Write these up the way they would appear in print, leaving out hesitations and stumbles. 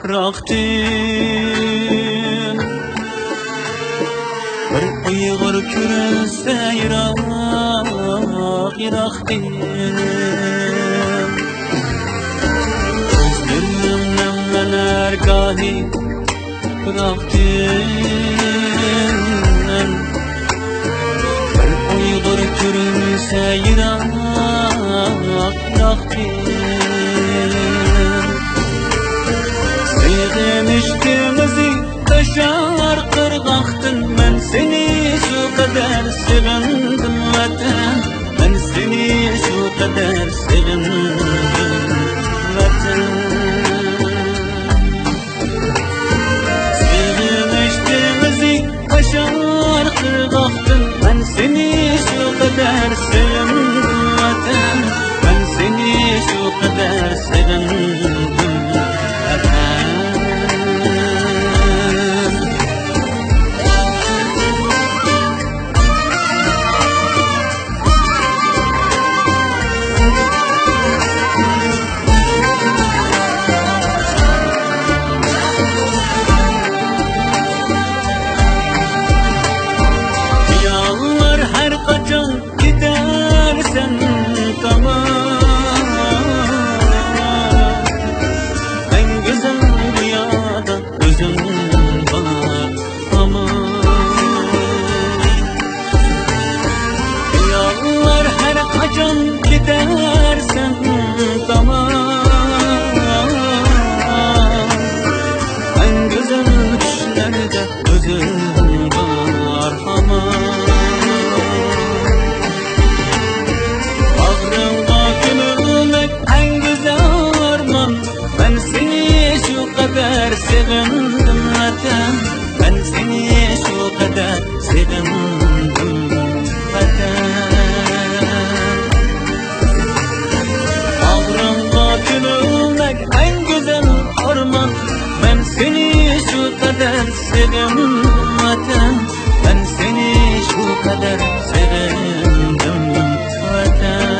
yapraktın. Bir uyg'ur ko'rinsa yiroq yiroqdan. Ko'zlarimdan manar gohi tuproqdan. Bir uyg'ur ko'rinsa yiroq yiroqdan. Sevmiştimizi taşar qirg'oqdan. Men seni şu kadar sevindim vatan. Men seni şu kadar sevindim vatan. Sevmiştimizi taşar qirg'oqdan. Men seni şu kadar sevindim vatan. Men seni şu kadar sevindim vatan. Can gidersen tamam. En güzel düşlerde özün var aman. Bağrımda gülmek en güzel arman. Ben seni şu kadar sevindim vatan. Ben seni şu kadar sevindim vatan. En güzel orman. Ben seni şu kadar sevindim vatan. Ben seni şu kadar sevindim vatan.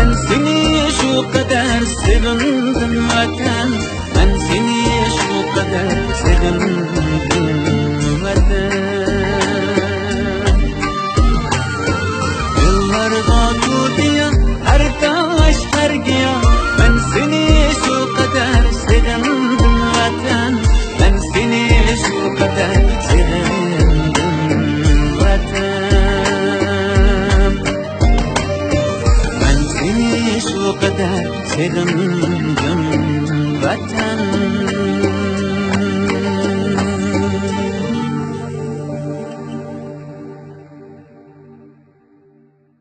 Ben seni şu kadar sevindim vatan. Ben seni şu kadar sevindim vatan. Yıllarda tutuya her taş her giya. Ben seni şu kadar sevindim vatan. Ben seni şu kadar sevindim vatan. Ben seni şu kadar sevindim vatan.